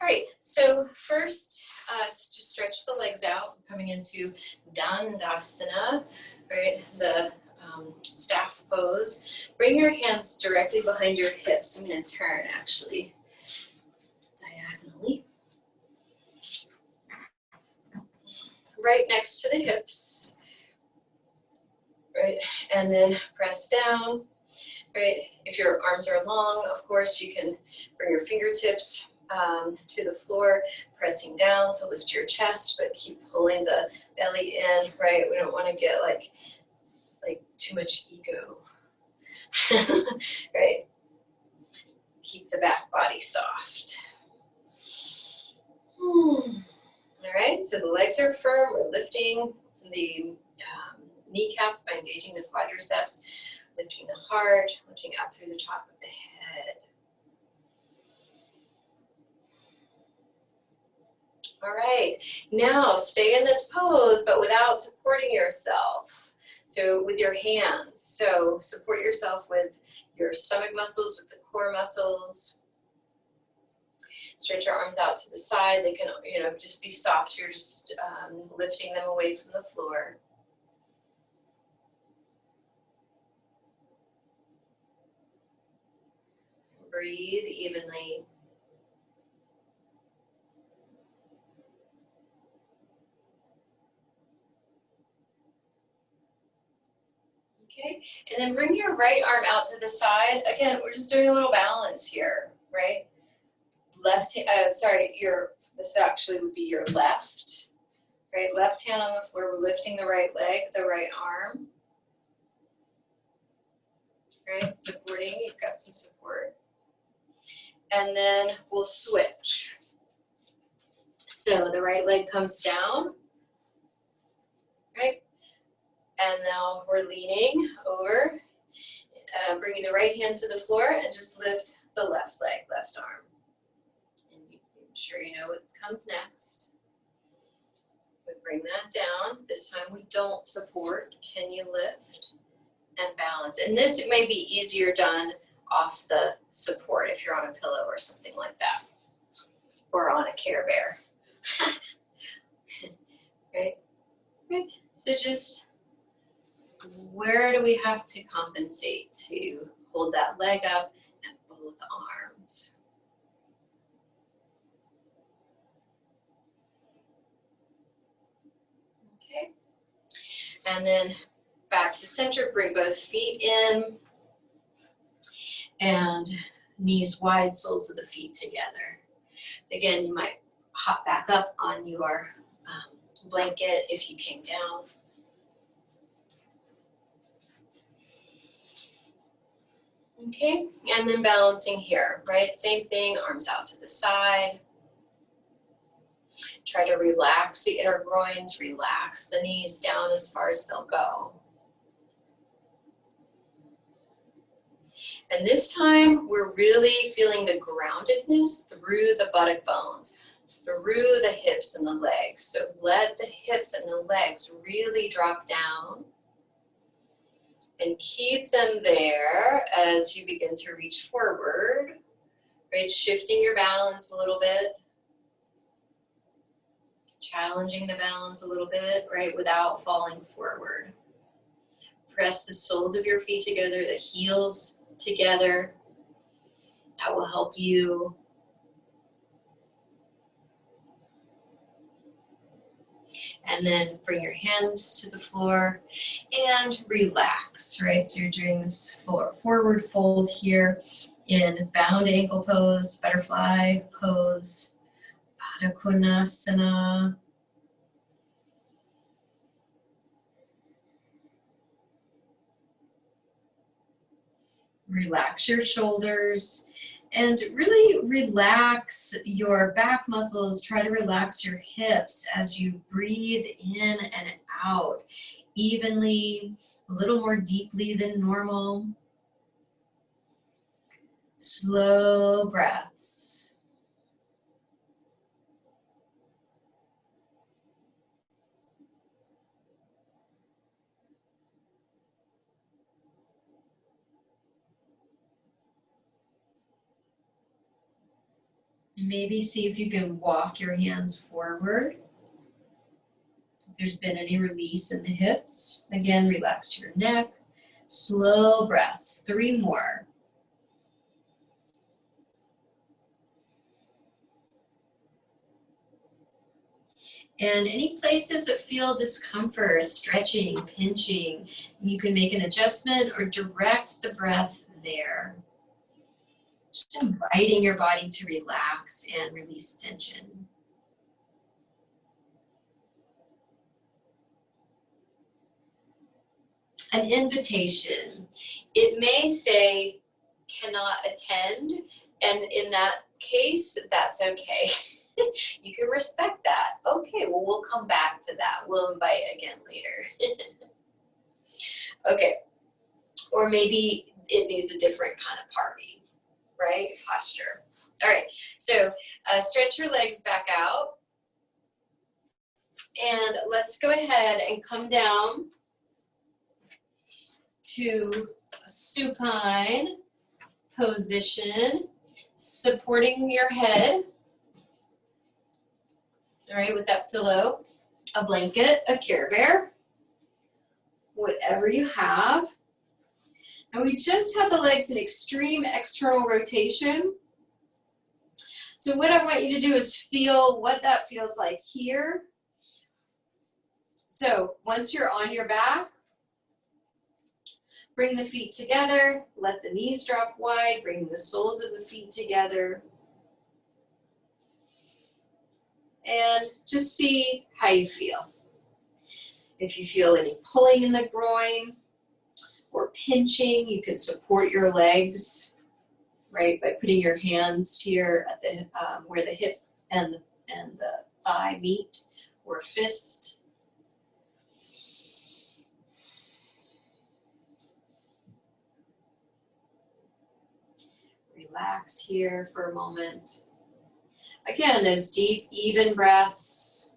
A: all right, so first, just stretch the legs out, coming into Dandasana, right, the staff pose. Bring your hands directly behind your hips. I'm going to turn, actually, diagonally. Right next to the hips, right, and then press down. Right, if your arms are long, of course, you can bring your fingertips to the floor, pressing down to lift your chest, but keep pulling the belly in, right? We don't want to get like too much ego, right? Keep the back body soft. All right, so the legs are firm. We're lifting the kneecaps by engaging the quadriceps. Lifting the heart, lifting up through the top of the head. All right, now stay in this pose, but without supporting yourself. So with your hands, so support yourself with your stomach muscles, with the core muscles. Stretch your arms out to the side. They can, just be soft. You're just lifting them away from the floor. Breathe evenly. Okay, and then bring your right arm out to the side. Again, we're just doing a little balance here, right? This actually would be your left, right? Left hand on the floor, we're lifting the right leg, the right arm, right? Supporting, you've got some support. And then we'll switch. So the right leg comes down, right? And now we're leaning over, bringing the right hand to the floor and just lift the left leg, left arm. And I'm sure you know what comes next. We bring that down. This time we don't support. Can you lift and balance? And this, it may be easier done off the support if you're on a pillow or something like that, or on a Care Bear. Right? Right? So just, where do we have to compensate to hold that leg up and both arms? Okay. And then back to center, bring both feet in and knees wide, soles of the feet together. Again, you might hop back up on your blanket if you came down. Okay, and then balancing here, right? Same thing, arms out to the side. Try to relax the inner groins, relax the knees down as far as they'll go. And this time, we're really feeling the groundedness through the buttock bones, through the hips and the legs. So let the hips and the legs really drop down. And keep them there as you begin to reach forward, right? Shifting your balance a little bit. Challenging the balance a little bit, right? Without falling forward. Press the soles of your feet together, the heels together. That will help you. And then bring your hands to the floor and relax, right? So you're doing this forward fold here in bound ankle pose, butterfly pose, Pada Konasana. Relax your shoulders and really relax your back muscles. Try to relax your hips as you breathe in and out evenly, a little more deeply than normal. Slow breaths. Maybe see if you can walk your hands forward. If there's been any release in the hips. Again, relax your neck. Slow breaths. 3 more. And any places that feel discomfort, stretching, pinching, you can make an adjustment or direct the breath there. Just inviting your body to relax and release tension. An invitation. It may say, cannot attend, and in that case, that's okay. You can respect that. Okay, well, we'll come back to that. We'll invite again later. Okay, Or maybe it needs a different kind of party, right? Posture. All right, so stretch your legs back out. And let's go ahead and come down to a supine position, supporting your head, all right, with that pillow, a blanket, a Care Bear, whatever you have. And we just have the legs in extreme external rotation. So what I want you to do is feel what that feels like here. So once you're on your back, bring the feet together, let the knees drop wide, bring the soles of the feet together. And just see how you feel. If you feel any pulling in the groin or pinching, you can support your legs, right, by putting your hands here at the where the hip and the thigh meet, or fist. Relax here for a moment. Again, those deep, even breaths.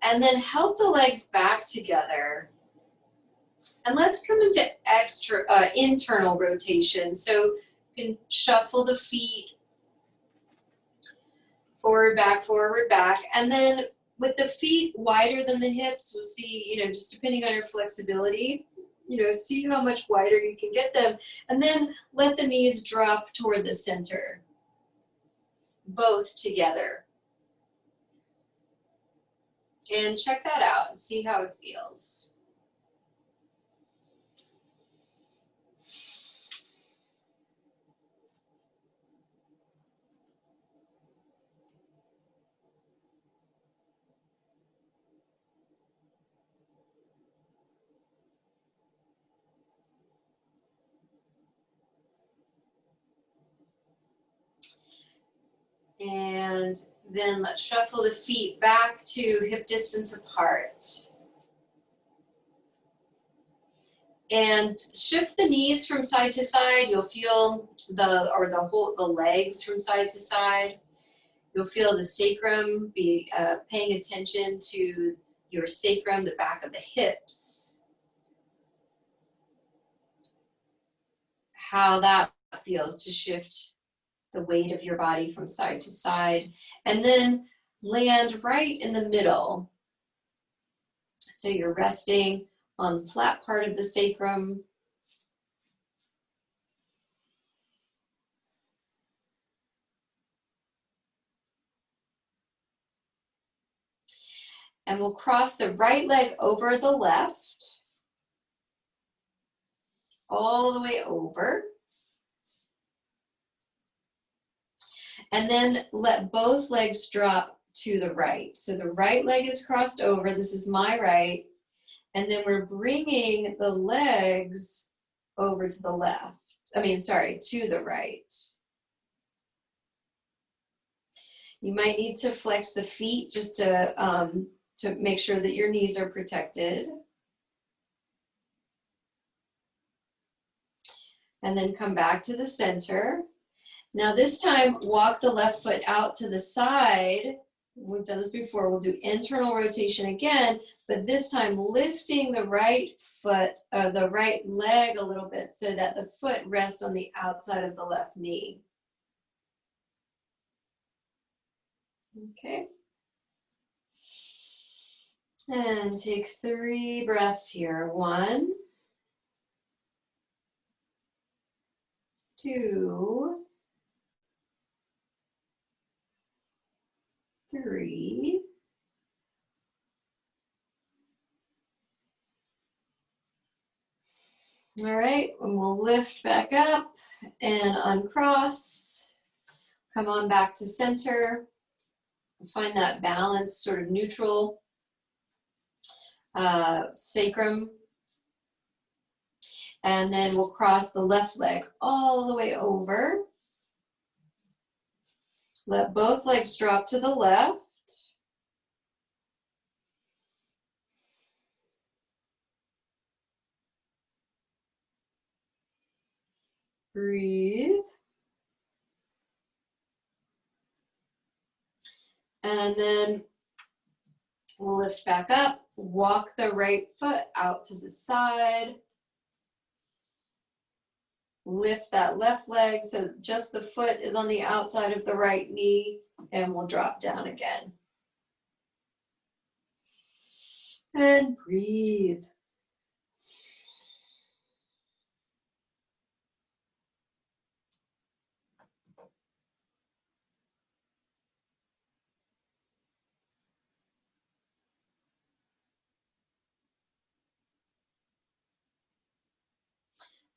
A: And then help the legs back together. And let's come into internal rotation. So you can shuffle the feet forward, back. And then with the feet wider than the hips, we'll see, just depending on your flexibility, see how much wider you can get them. And then let the knees drop toward the center, both together. And check that out and see how it feels. And then let's shuffle the feet back to hip distance apart. And shift the knees from side to side. You'll feel the legs from side to side. You'll feel the sacrum, be paying attention to your sacrum, the back of the hips. How that feels to shift the weight of your body from side to side. And then land right in the middle. So you're resting on the flat part of the sacrum. And we'll cross the right leg over the left, all the way over. And then let both legs drop to the right. So the right leg is crossed over. This is my right. And then we're bringing the legs over to the left. To the right. You might need to flex the feet just to make sure that your knees are protected. And then come back to the center. Now this time, walk the left foot out to the side. We've done this before. We'll do internal rotation again, but this time lifting the right foot, the right leg a little bit so that the foot rests on the outside of the left knee. Okay. And take 3 breaths here. 1, 2, 3. All right, and we'll lift back up and uncross. Come on back to center. Find that balanced, sort of neutral sacrum. And then we'll cross the left leg all the way over. Let both legs drop to the left. Breathe. And then we'll lift back up, walk the right foot out to the side. Lift that left leg so just the foot is on the outside of the right knee, and we'll drop down again. And breathe.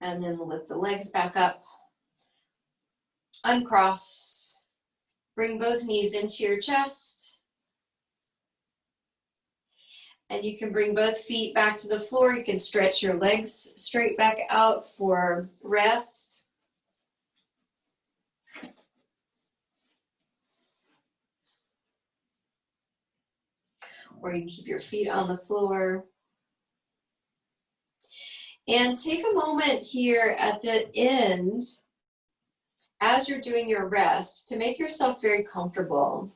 A: And then we'll lift the legs back up. Uncross. Bring both knees into your chest. And you can bring both feet back to the floor. You can stretch your legs straight back out for rest. Or you can keep your feet on the floor. And take a moment here at the end, as you're doing your rest, to make yourself very comfortable.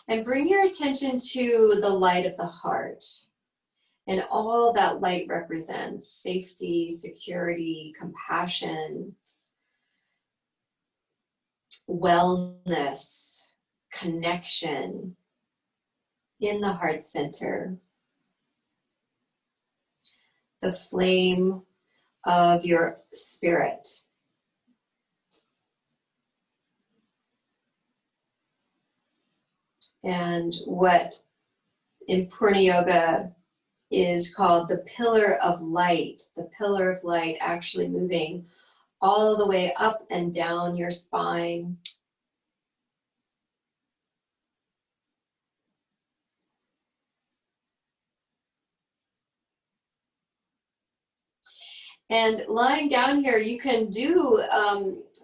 A: And bring your attention to the light of the heart. And all that light represents: safety, security, compassion, wellness, connection in the heart center. The flame of your spirit. And what in Purna Yoga is called the pillar of light. The pillar of light actually moving all the way up and down your spine. And lying down here, you can do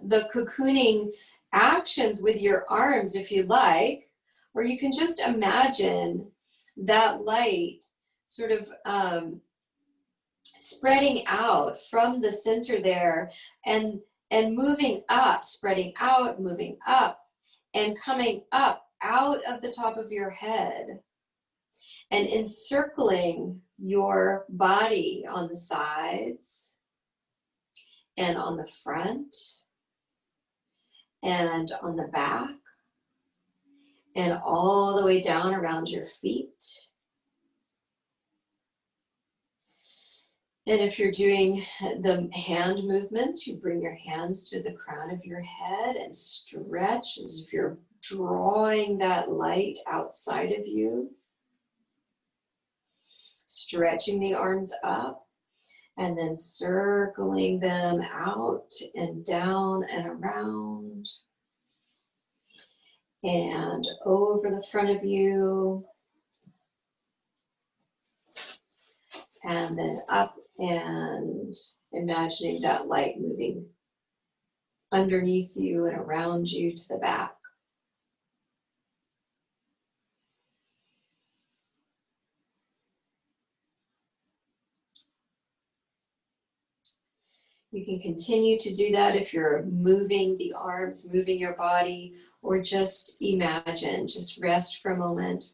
A: the cocooning actions with your arms if you like, or you can just imagine that light sort of spreading out from the center there and moving up, spreading out, moving up, and coming up out of the top of your head and encircling your body on the sides and on the front and on the back and all the way down around your feet. And if you're doing the hand movements, you bring your hands to the crown of your head and stretch as if you're drawing that light outside of you. Stretching the arms up and then circling them out and down and around and over the front of you and then up, and imagining that light moving underneath you and around you to the back. You can continue to do that if you're moving the arms, moving your body, or just imagine, just rest for a moment.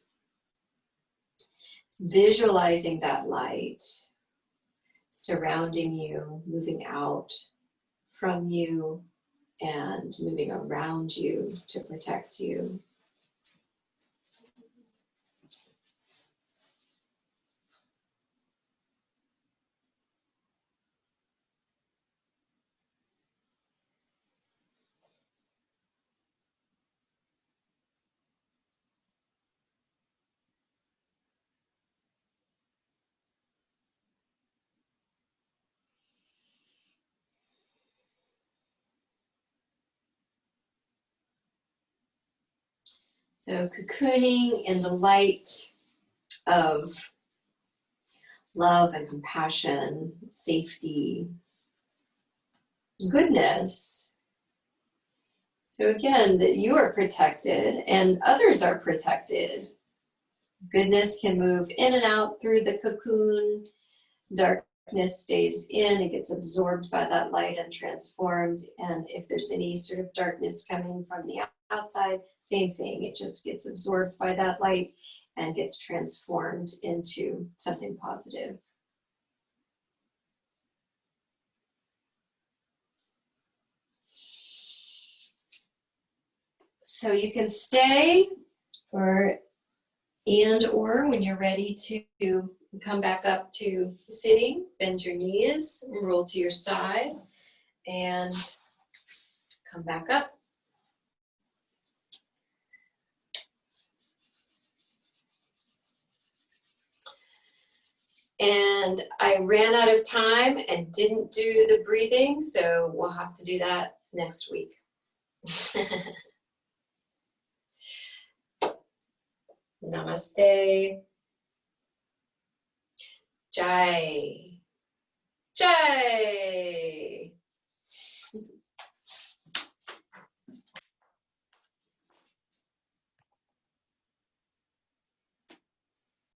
A: Visualizing that light surrounding you, moving out from you and moving around you to protect you. So cocooning in the light of love and compassion, safety, goodness. So again, that you are protected and others are protected. Goodness can move in and out through the cocoon. Darkness stays in, it gets absorbed by that light and transformed. And if there's any sort of darkness coming from the outside, same thing. It just gets absorbed by that light and gets transformed into something positive. So you can stay or when you're ready to come back up to sitting, bend your knees, roll to your side, and come back up. And I ran out of time and didn't do the breathing, so we'll have to do that next week. Namaste. Jai. Jai.